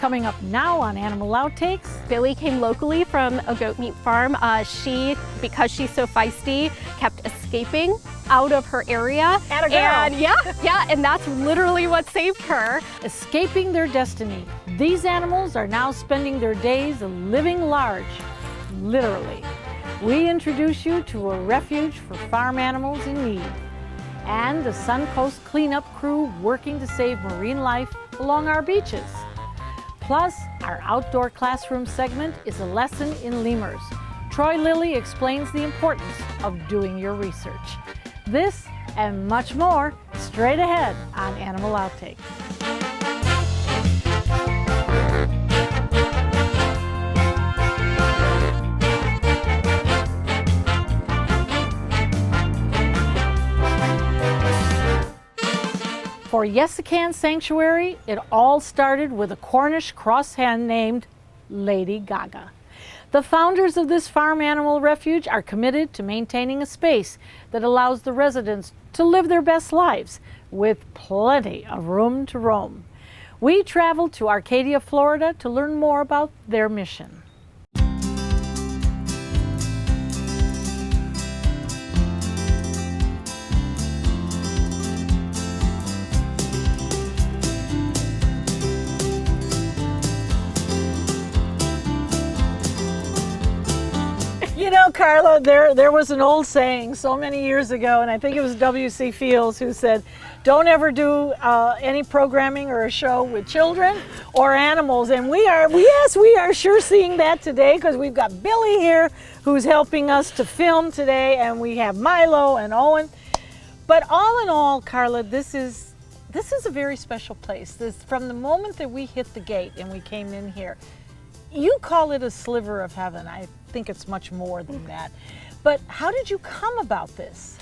Coming up now on Animal Outtakes. Billy came locally from a goat meat farm. She, because she's so feisty, kept escaping out of her area. Atta girl. And yeah, and that's literally what saved her. Escaping their destiny. These animals are now spending their days living large, literally. We introduce you to a refuge for farm animals in need, and the Suncoast cleanup crew working to save marine life along our beaches. Plus, our outdoor classroom segment is a lesson in lemurs. Troy Lillie explains the importance of doing your research. This and much more straight ahead on Animal Outtakes. For Yesahcan Sanctuary, it all started with a Cornish cross hen named Lady Gaga. The founders of this farm animal refuge are committed to maintaining a space that allows the residents to live their best lives with plenty of room to roam. We traveled to Arcadia, Florida to learn more about their mission. You know, Carla, there was an old saying so many years ago, and I think it was W.C. Fields who said, don't ever do any programming or a show with children or animals. And we are sure seeing that today, because we've got Billy here who's helping us to film today, and we have Milo and Owen. But all in all, Carla, this is a very special place. From the moment that we hit the gate and we came in here, you call it a sliver of heaven. I think it's much more than that. But how did you come about this?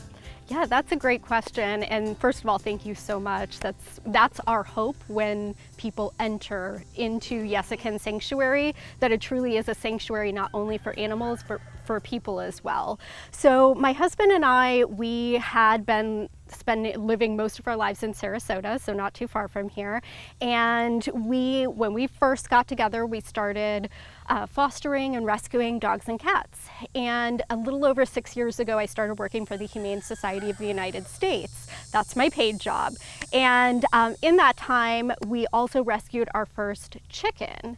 Yeah, that's a great question. And first of all, thank you so much. That's our hope when people enter into Yesahcan Sanctuary, that it truly is a sanctuary not only for animals, but for people as well. So my husband and I, we had been living most of our lives in Sarasota, so not too far from here. And when we first got together, we started fostering and rescuing dogs and cats. And a little over 6 years ago, I started working for the Humane Society of the United States. That's my paid job. And in that time, we also rescued our first chicken,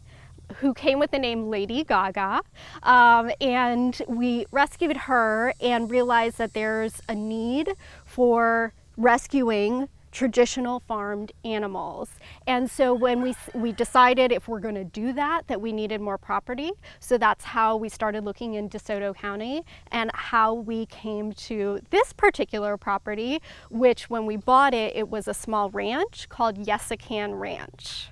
who came with the name Lady Gaga, and we rescued her and realized that there's a need for rescuing traditional farmed animals. And so when we decided if we're going to do that we needed more property. So that's how we started looking in DeSoto County, and how we came to this particular property, which when we bought it, it was a small ranch called Yessican Ranch.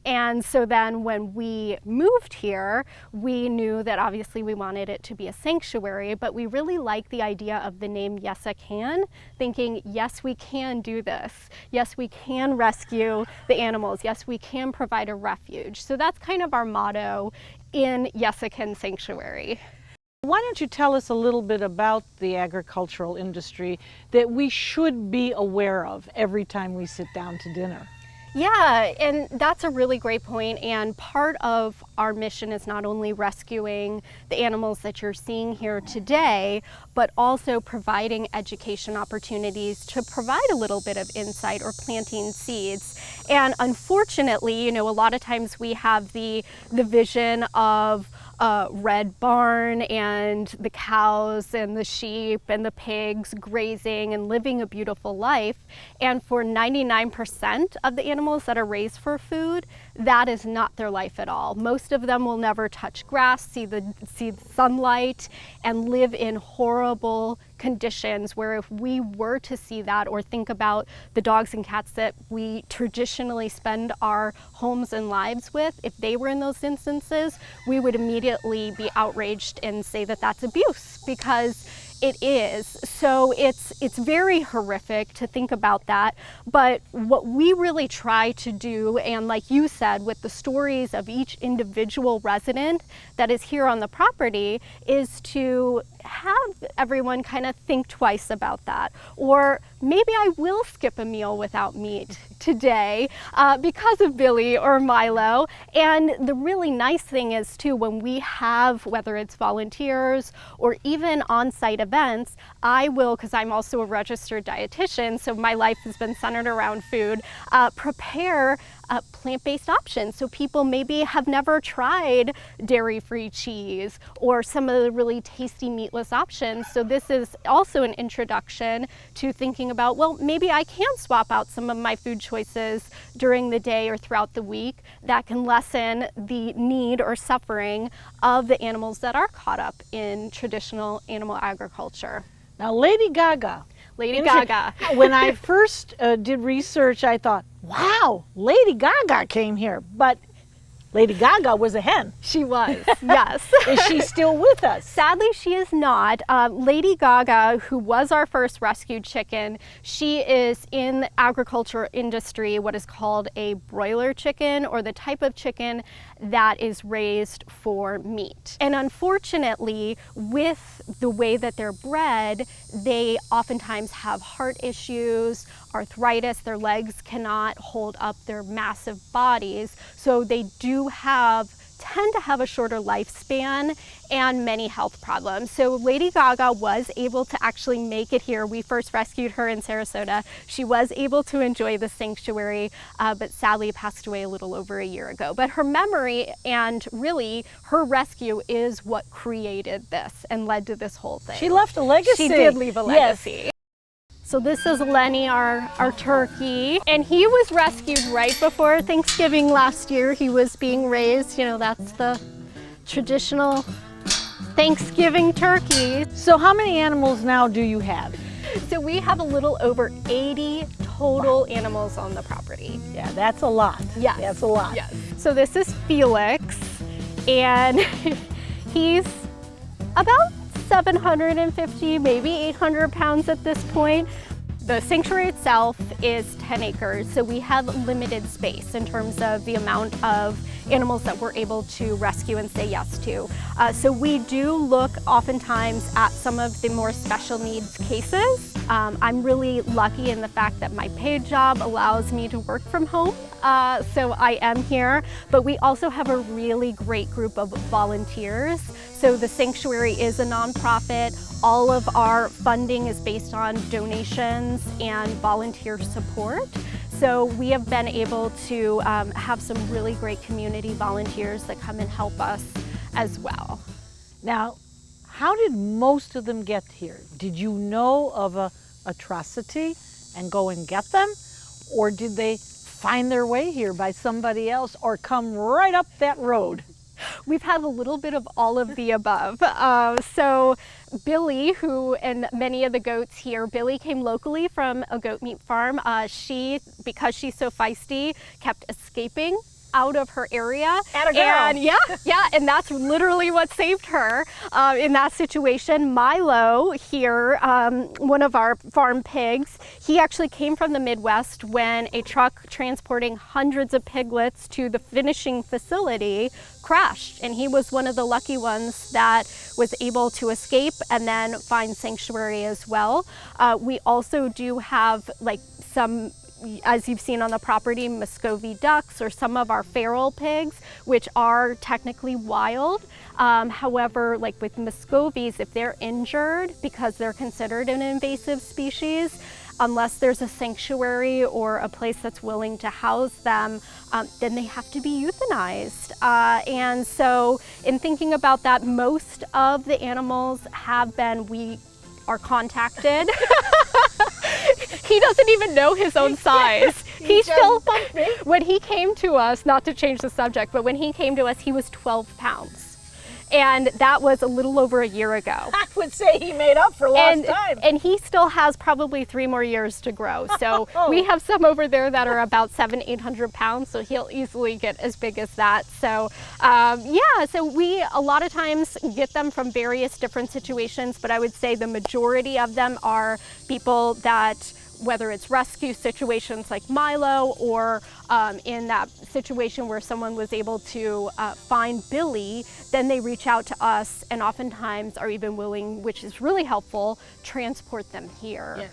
And so then when we moved here, we knew that obviously we wanted it to be a sanctuary, but we really liked the idea of the name Yesahcan, thinking, yes, we can do this. Yes, we can rescue the animals. Yes, we can provide a refuge. So that's kind of our motto in Yesahcan Sanctuary. Why don't you tell us a little bit about the agricultural industry that we should be aware of every time we sit down to dinner? Yeah, and that's a really great point. And part of our mission is not only rescuing the animals that you're seeing here today, but also providing education opportunities to provide a little bit of insight or planting seeds. And unfortunately, you know, a lot of times we have the vision of red barn and the cows and the sheep and the pigs grazing and living a beautiful life. And for 99% of the animals that are raised for food, that is not their life at all. Most of them will never touch grass, see the sunlight, and live in horrible conditions, where if we were to see that, or think about the dogs and cats that we traditionally spend our homes and lives with, if they were in those instances, we would immediately be outraged and say that that's abuse, because it is. So it's very horrific to think about that. But what we really try to do, and like you said, with the stories of each individual resident that is here on the property, is to have everyone kind of think twice about that, or maybe I will skip a meal without meat today because of Billy or Milo. And the really nice thing is too, when we have, whether it's volunteers or even on-site events, I will, because I'm also a registered dietitian, so my life has been centered around food, prepare plant-based options. So people maybe have never tried dairy-free cheese or some of the really tasty meatless options. So this is also an introduction to thinking about, well, maybe I can swap out some of my food choices during the day or throughout the week that can lessen the need or suffering of the animals that are caught up in traditional animal agriculture. Now, Lady Gaga. Lady Gaga. When I first did research, I thought, wow, Lady Gaga came here. But Lady Gaga was a hen. She was, yes. Is she still with us? Sadly, she is not. Lady Gaga, who was our first rescued chicken, she is in the agriculture industry, what is called a broiler chicken, or the type of chicken that is raised for meat. And unfortunately, with the way that they're bred, they oftentimes have heart issues, arthritis, their legs cannot hold up their massive bodies, so they tend to have a shorter lifespan and many health problems. So Lady Gaga was able to actually make it here. We first rescued her in Sarasota. She was able to enjoy the sanctuary, but sadly passed away a little over a year ago. But her memory and really her rescue is what created this and led to this whole thing. She left a legacy. She did leave a legacy. Yes. So this is Lenny, our turkey, and he was rescued right before Thanksgiving last year. He was being raised, you know, that's the traditional Thanksgiving turkey. So how many animals now do you have? So we have a little over 80 total animals on the property. Yeah, that's a lot. Yes. That's a lot. Yes. So this is Felix, and he's about 750, maybe 800 pounds at this point. The sanctuary itself is 10 acres, so we have limited space in terms of the amount of animals that we're able to rescue and say yes to. So we do look oftentimes at some of the more special needs cases. I'm really lucky in the fact that my paid job allows me to work from home, so I am here, but we also have a really great group of volunteers. So the sanctuary is a nonprofit. All of our funding is based on donations and volunteer support. So we have been able to have some really great community volunteers that come and help us as well. Now, how did most of them get here? Did you know of a atrocity and go and get them? Or did they find their way here by somebody else or come right up that road? We've had a little bit of all of the above. So Billy, who and many of the goats here, Billy came locally from a goat meat farm. She, because she's so feisty, kept escaping out of her area. Atta girl. And yeah, and that's literally what saved her in that situation. Milo here, one of our farm pigs, he actually came from the Midwest when a truck transporting hundreds of piglets to the finishing facility crashed, and he was one of the lucky ones that was able to escape and then find sanctuary as well. We also do have like some, as you've seen on the property, Muscovy ducks or some of our feral pigs, which are technically wild. However, like with Muscovies, if they're injured because they're considered an invasive species, unless there's a sanctuary or a place that's willing to house them, then they have to be euthanized. And so in thinking about that, most of the animals have been, we are contacted. He doesn't even know his own size. He still, when he came to us, not to change the subject, but when he came to us, he was 12 pounds. And that was a little over a year ago. I would say he made up for lost time. And he still has probably 3 more years to grow. So we have some over there that are about 700-800 pounds, so he'll easily get as big as that. So yeah, so we a lot of times get them from various different situations, but I would say the majority of them are people that, whether it's rescue situations like Milo or in that situation where someone was able to find Billy, then they reach out to us and oftentimes are even willing, which is really helpful, transport them here. Yes.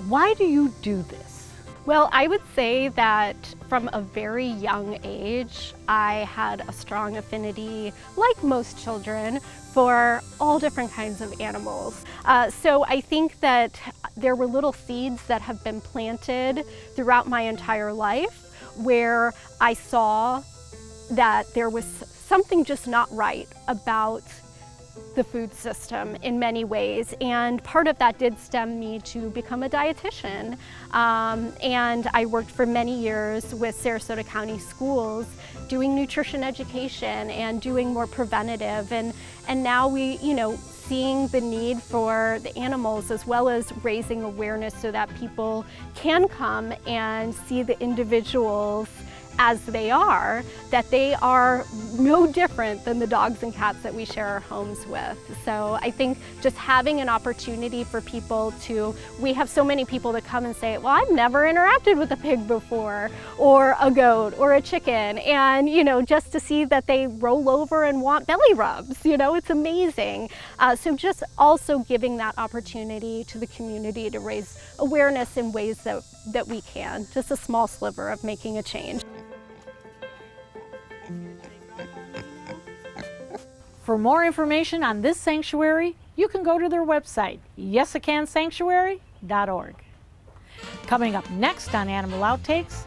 Why do you do this? Well, I would say that from a very young age, I had a strong affinity, like most children, for all different kinds of animals. So I think that there were little seeds that have been planted throughout my entire life where I saw that there was something just not right about the food system in many ways, and part of that did stem me to become a dietitian. And I worked for many years with Sarasota County schools doing nutrition education and doing more preventative, and now we, seeing the need for the animals as well as raising awareness so that people can come and see the individuals as they are, that they are no different than the dogs and cats that we share our homes with. So I think just having an opportunity for people we have so many people that come and say, well, I've never interacted with a pig before, or a goat, or a chicken, and just to see that they roll over and want belly rubs, it's amazing. So just also giving that opportunity to the community to raise awareness in ways that we can, just a small sliver of making a change. For more information on this sanctuary, you can go to their website, Yesahcan Coming up next on Animal Outtakes,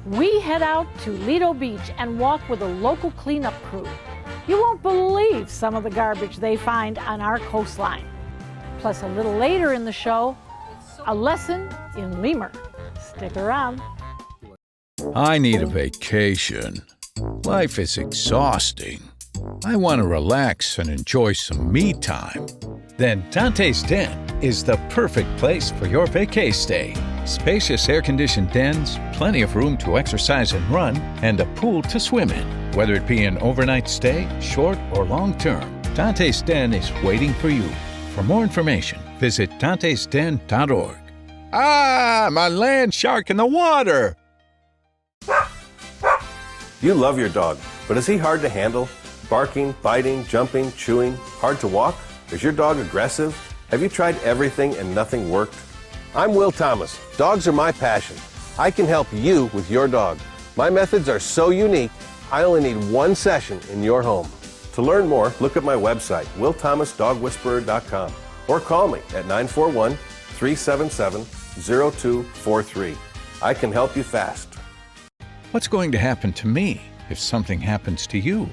we head out to Lido Beach and walk with a local cleanup crew. You won't believe some of the garbage they find on our coastline. Plus, a little later in the show, a lesson in lemur. Stick around. I need a vacation. Life is exhausting. I want to relax and enjoy some me time. Then Dante's Den is the perfect place for your vacay stay. Spacious air-conditioned dens, plenty of room to exercise and run, and a pool to swim in. Whether it be an overnight stay, short or long-term, Dante's Den is waiting for you. For more information, visit dantesden.org. Ah, my land shark in the water! You love your dog, but is he hard to handle? Barking, biting, jumping, chewing, hard to walk? Is your dog aggressive? Have you tried everything and nothing worked? I'm Will Thomas. Dogs are my passion. I can help you with your dog. My methods are so unique, I only need one session in your home. To learn more, look at my website, willthomasdogwhisperer.com, or call me at 941-377-0243. I can help you fast. What's going to happen to me if something happens to you?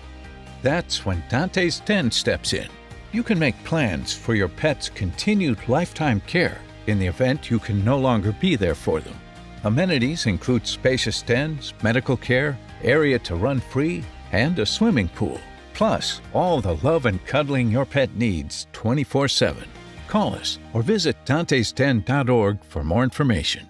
That's when Dante's Den steps in. You can make plans for your pet's continued lifetime care in the event you can no longer be there for them. Amenities include spacious dens, medical care, area to run free, and a swimming pool. Plus, all the love and cuddling your pet needs 24/7. Call us or visit dantesden.org for more information.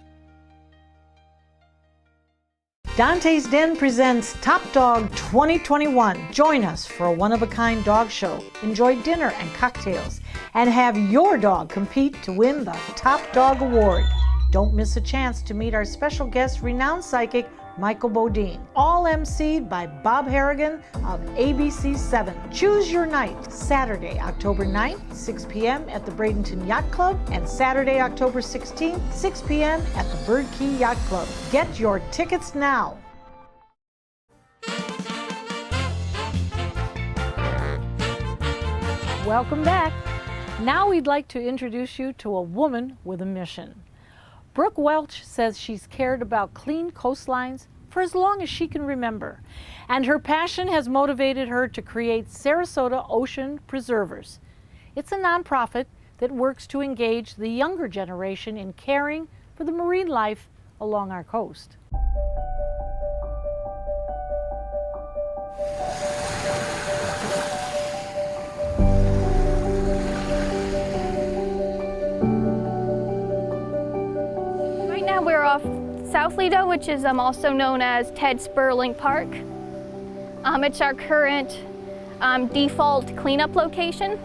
Dante's Den presents Top Dog 2021. Join us for a one-of-a-kind dog show. Enjoy dinner and cocktails, and have your dog compete to win the Top Dog Award. Don't miss a chance to meet our special guest, renowned psychic Michael Bodine. All emceed by Bob Harrigan of ABC 7. Choose your night. Saturday, October 9th, 6 p.m. at the Bradenton Yacht Club, and Saturday, October 16th, 6 p.m. at the Bird Key Yacht Club. Get your tickets now. Welcome back. Now we'd like to introduce you to a woman with a mission. Brooke Welch says she's cared about clean coastlines for as long as she can remember, and her passion has motivated her to create Sarasota Ocean Preservers. It's a nonprofit that works to engage the younger generation in caring for the marine life along our coast. We're off South Lido, which is also known as Ted Sperling Park. It's our current default cleanup location.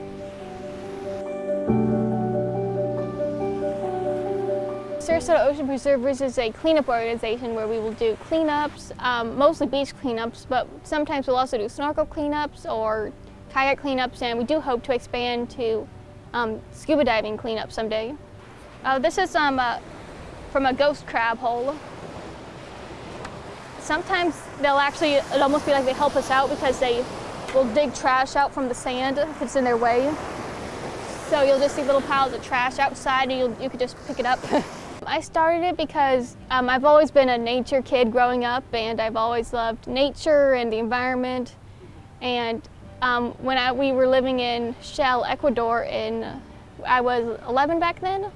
Sarasota Ocean Preservers is a cleanup organization where we will do cleanups, mostly beach cleanups, but sometimes we'll also do snorkel cleanups or kayak cleanups, and we do hope to expand to scuba diving cleanups someday. This is from a ghost crab hole. Sometimes it'd almost be like they help us out because they will dig trash out from the sand if it's in their way. So you'll just see little piles of trash outside and you could just pick it up. I started it because I've always been a nature kid growing up, and I've always loved nature and the environment. And when we were living in Shell, Ecuador, I was 11 back then,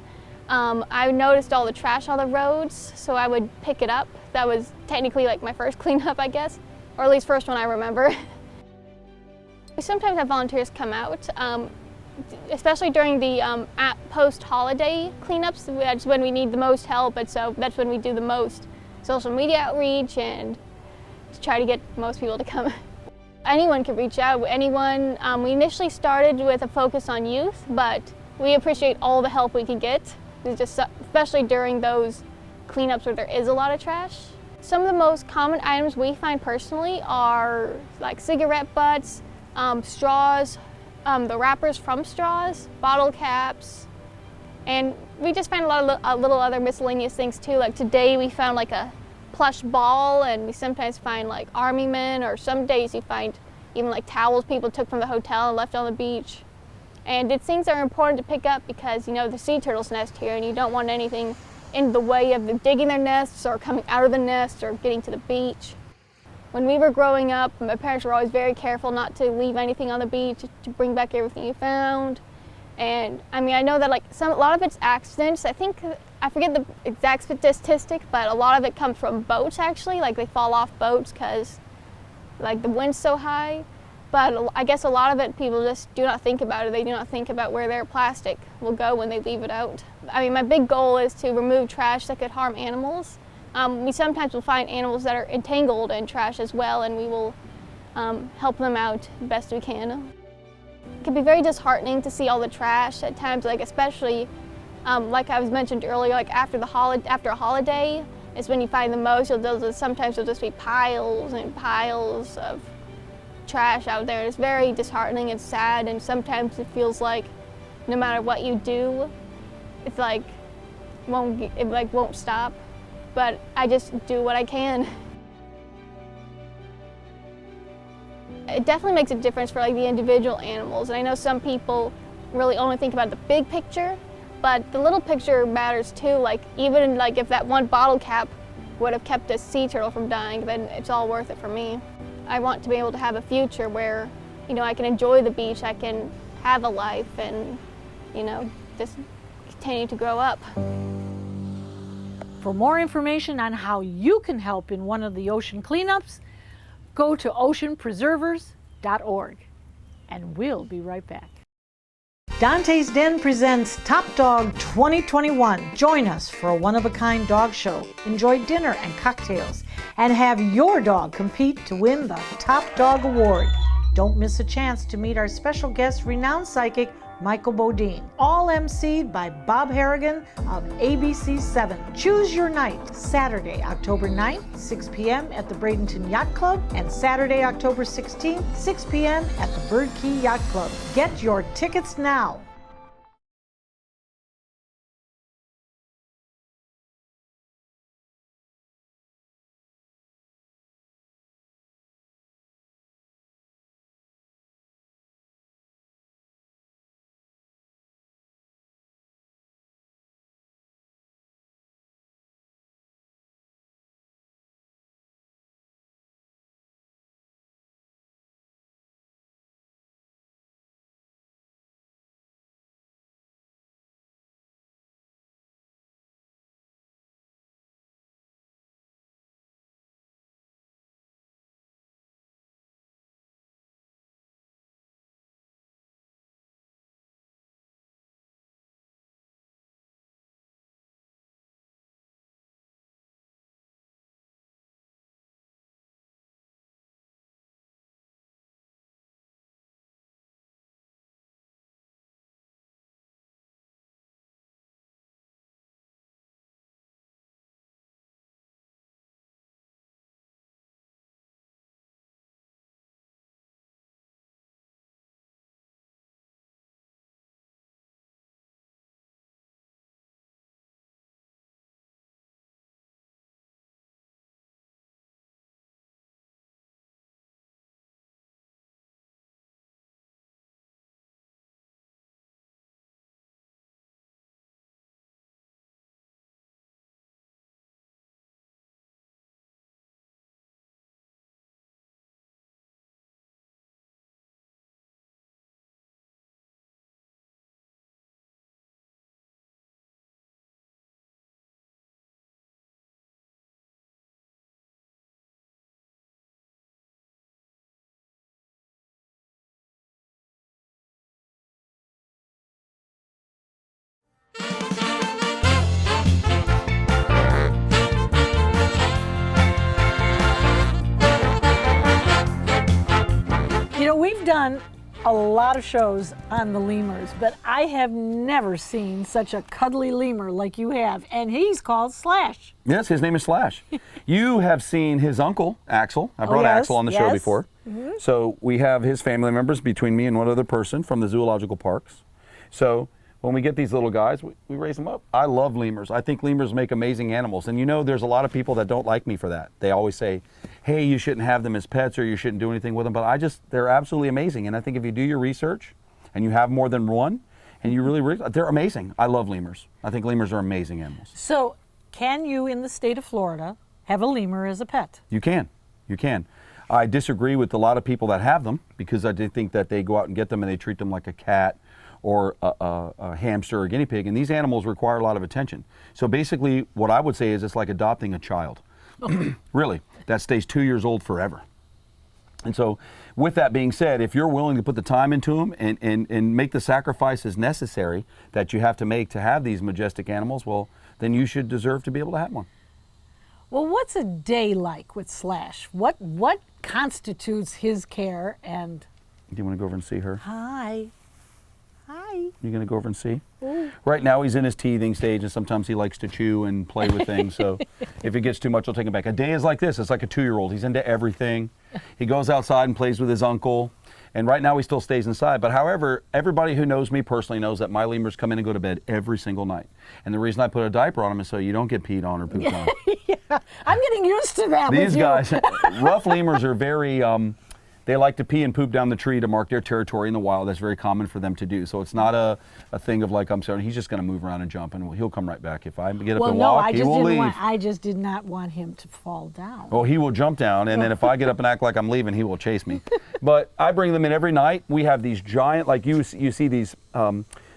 I noticed all the trash on the roads, so I would pick it up. That was technically like my first cleanup, I guess, or at least first one I remember. We sometimes have volunteers come out, especially during the post-holiday cleanups. That's when we need the most help, and so that's when we do the most social media outreach and to try to get most people to come. Anyone can reach out, anyone. We initially started with a focus on youth, but we appreciate all the help we can get, especially during those cleanups where there is a lot of trash. Some of the most common items we find personally are like cigarette butts, straws, the wrappers from straws, bottle caps, and we just find a lot of little other miscellaneous things too. Like today we found like a plush ball, and we sometimes find like army men, or some days you find even like towels people took from the hotel and left on the beach. And it's things that are important to pick up because, you know, the sea turtles nest here and you don't want anything in the way of them digging their nests or coming out of the nest or getting to the beach. When we were growing up, my parents were always very careful not to leave anything on the beach, to bring back everything you found. And I mean, I know that like a lot of it's accidents. I forget the exact statistic, but a lot of it comes from boats actually. Like they fall off boats because like the wind's so high. But I guess a lot of it, people just do not think about it. They do not think about where their plastic will go when they leave it out. I mean, my big goal is to remove trash that could harm animals. We sometimes will find animals that are entangled in trash as well, and we will help them out best we can. It can be very disheartening to see all the trash at times, like especially like I was mentioned earlier, like after a holiday is when you find the most. Sometimes there'll just be piles and piles of trash out there. It's very disheartening and sad, and sometimes it feels like no matter what you do, it's like it won't stop. But I just do what I can. It definitely makes a difference for like the individual animals, and I know some people really only think about the big picture, but the little picture matters too. Like even like if that one bottle cap would have kept a sea turtle from dying, then it's all worth it for me. I want to be able to have a future where, you know, I can enjoy the beach, I can have a life, and, you know, just continue to grow up. For more information on how you can help in one of the ocean cleanups, go to oceanpreservers.org. And we'll be right back. Dante's Den presents Top Dog 2021. Join us for a one-of-a-kind dog show. Enjoy dinner and cocktails, and have your dog compete to win the Top Dog Award. Don't miss a chance to meet our special guest, renowned psychic Michael Bodine, all emceed by Bob Harrigan of ABC 7. Choose your night, Saturday, October 9th, 6 p.m. at the Bradenton Yacht Club, and Saturday, October 16th, 6 p.m. at the Bird Key Yacht Club. Get your tickets now. know, we've done a lot of shows on the lemurs, but I have never seen such a cuddly lemur like you have, and he's called Slash. Yes, his name is Slash. You have seen his uncle, Axel. I brought Axel on the show before. So we have his family members between me and one other person from the zoological parks. So when we get these little guys, we raise them up. I love lemurs. I think lemurs make amazing animals. And you know, there's a lot of people that don't like me for that. They always say, hey, you shouldn't have them as pets or you shouldn't do anything with them. But they're absolutely amazing. And I think if you do your research and you have more than one, and you really, they're amazing. I love lemurs. I think lemurs are amazing animals. So can you, in the state of Florida, have a lemur as a pet? You can. You can. I disagree with a lot of people that have them because I do think that they go out and get them and they treat them like a cat or a hamster or a guinea pig, and these animals require a lot of attention. So basically what I would say is it's like adopting a child. Really, that stays 2 years old forever. And so with that being said, if you're willing to put the time into them and make the sacrifices necessary that you have to make to have these majestic animals, well, then you should deserve to be able to have one. Well, what's a day like with Slash? What constitutes his care? And do you want to go over and see her? Hi. You gonna go over and see? Ooh. Right now he's in his teething stage and sometimes he likes to chew and play with things. So if it gets too much, I'll take him back. A day is like this. It's like a 2-year-old. He's into everything. He goes outside and plays with his uncle. And right now he still stays inside. But however, everybody who knows me personally knows that my lemurs come in and go to bed every single night. And the reason I put a diaper on him is so you don't get peed on or pooped on. Yeah, I'm getting used to that. These guys, rough lemurs are very, they like to pee and poop down the tree to mark their territory in the wild. That's very common for them to do. So it's not a thing of like, I'm sorry, he's just going to move around and jump and he'll come right back. If I get up and walk, he will leave. I just did not want him to fall down. Oh, he will jump down, and then if I get up and act like I'm leaving, he will chase me. But I bring them in every night. We have these giant, like you see these,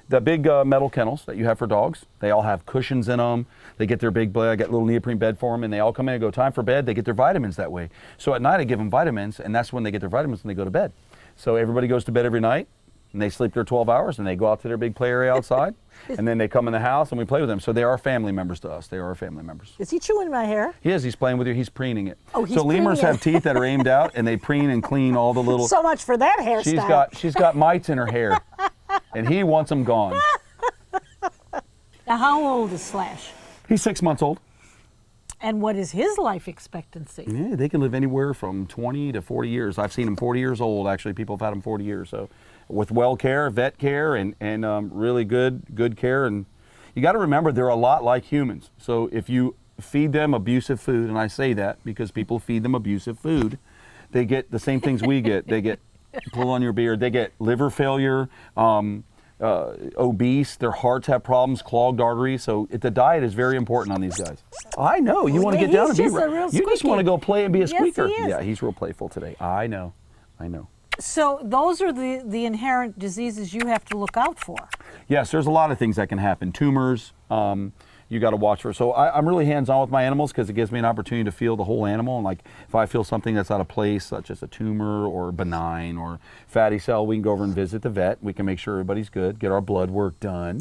the big metal kennels that you have for dogs. They all have cushions in them. They get their big bed. I got a little neoprene bed for them, and they all come in and go, time for bed. They get their vitamins that way. So at night I give them vitamins, and that's when they get their vitamins when they go to bed. So everybody goes to bed every night, and they sleep their 12 hours, and they go out to their big play area outside, and then they come in the house, and we play with them. So they are family members to us. They are our family members. Is he chewing my hair? He is. He's playing with you. He's preening it. Oh, he's so lemurs have teeth that are aimed out, and they preen and clean all the little... So much for that hairstyle. She's got mites in her hair, and he wants them gone. Now, how old is Slash? He's 6 months old. And what is his life expectancy? Yeah, they can live anywhere from 20 to 40 years. I've seen them 40 years old. Actually, people have had them 40 years. So with well care, vet care, and really good care. And you got to remember, they're a lot like humans. So if you feed them abusive food, and I say that because people feed them abusive food, they get the same things we get. They get pull on your beard. They get liver failure, obese, their hearts have problems, clogged arteries. So the diet is very important on these guys. I know, you want to get down and be you just want to go play and be a squeaker. Yes, he is. Yeah, he's real playful today. I know. So those are the inherent diseases you have to look out for. Yes, there's a lot of things that can happen. Tumors, you got to watch for. So I'm really hands-on with my animals because it gives me an opportunity to feel the whole animal. And like if I feel something that's out of place, such as a tumor or benign or fatty cell, we can go over and visit the vet. We can make sure everybody's good, get our blood work done.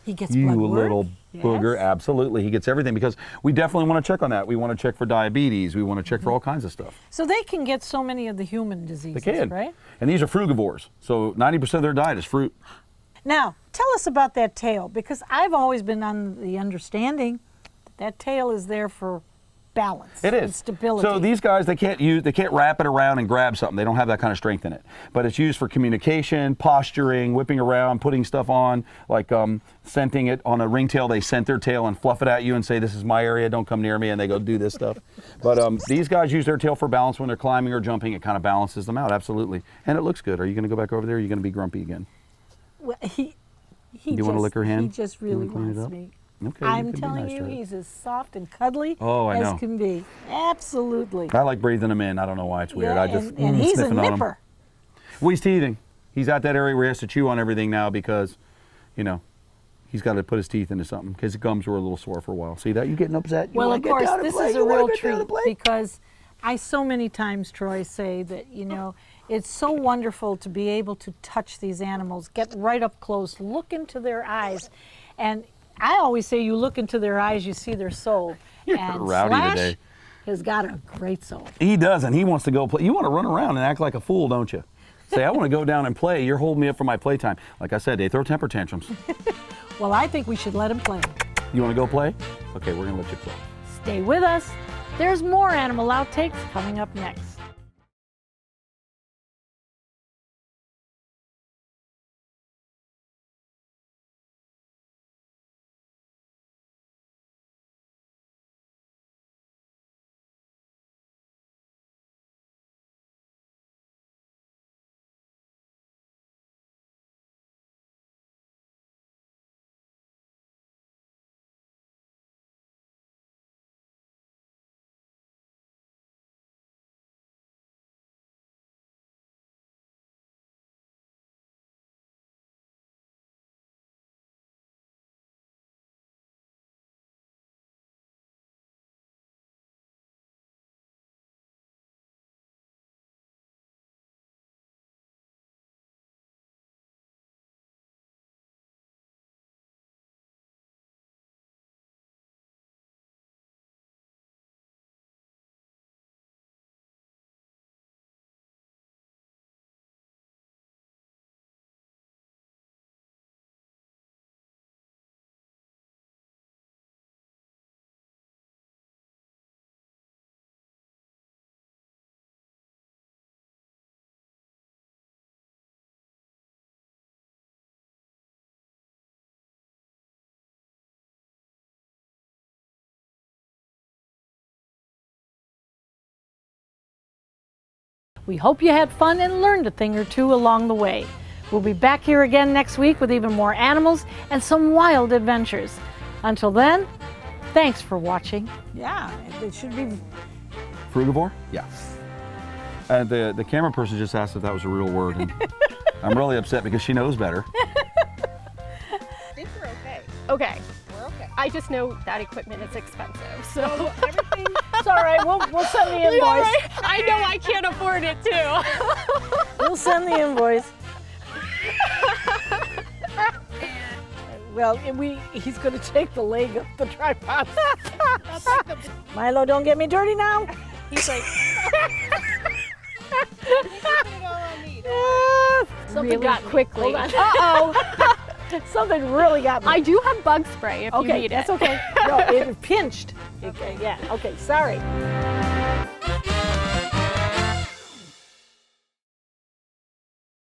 He gets blood work? You little booger, absolutely. He gets everything because we definitely want to check on that. We want to check for diabetes. We want to check for all kinds of stuff. So they can get so many of the human diseases, they can. Right? And these are frugivores. So 90% of their diet is fruit. Now, tell us about that tail, because I've always been on the understanding that tail is there for balance. It is. And stability. So these guys, they can't wrap it around and grab something. They don't have that kind of strength in it. But it's used for communication, posturing, whipping around, putting stuff on, like scenting it on a ringtail. They scent their tail and fluff it at you and say, this is my area, don't come near me, and they go do this stuff. But these guys use their tail for balance when they're climbing or jumping. It kind of balances them out, absolutely. And it looks good. Are you going to go back over there, or are you going to be grumpy again? Well, you want to lick her hand? He just really wants me. Okay, I'm telling you, he's as soft and cuddly as can be. Absolutely. I like breathing him in. I don't know why it's weird. Yeah, I just and he's a sniffing on him. nipper. Well, he's teething. He's at that area where he has to chew on everything now because, he's got to put his teeth into something because his gums were a little sore for a while. See that? You getting upset? Well, of course, this is a real treat because I so many times, Troy, say that, it's so wonderful to be able to touch these animals, get right up close, look into their eyes. And I always say you look into their eyes, you see their soul. And rowdy Slash today. has got a great soul. He does, and he wants to go play. You want to run around and act like a fool, don't you? say, I want to go down and play. You're holding me up for my playtime. Like I said, they throw temper tantrums. Well, I think we should let him play. You want to go play? Okay, we're going to let you play. Stay with us. There's more Animal Outtakes coming up next. We hope you had fun and learned a thing or two along the way. We'll be back here again next week with even more animals and some wild adventures. Until then, thanks for watching. Yeah, it should be... Frugivore? Yeah. The camera person just asked if that was a real word. And I'm really upset because she knows better. I think we're okay. Okay. We're okay. I just know that equipment is expensive, so everything... It's all right. We'll send the invoice. Right. I know I can't afford it too. We'll send the invoice. Well, he's going to take the leg of the tripod. Milo, don't get me dirty now. He's like... Something got quickly. Uh-oh. Something really got me. I do have bug spray if you need it. That's okay. No, it pinched. Yeah, okay, sorry.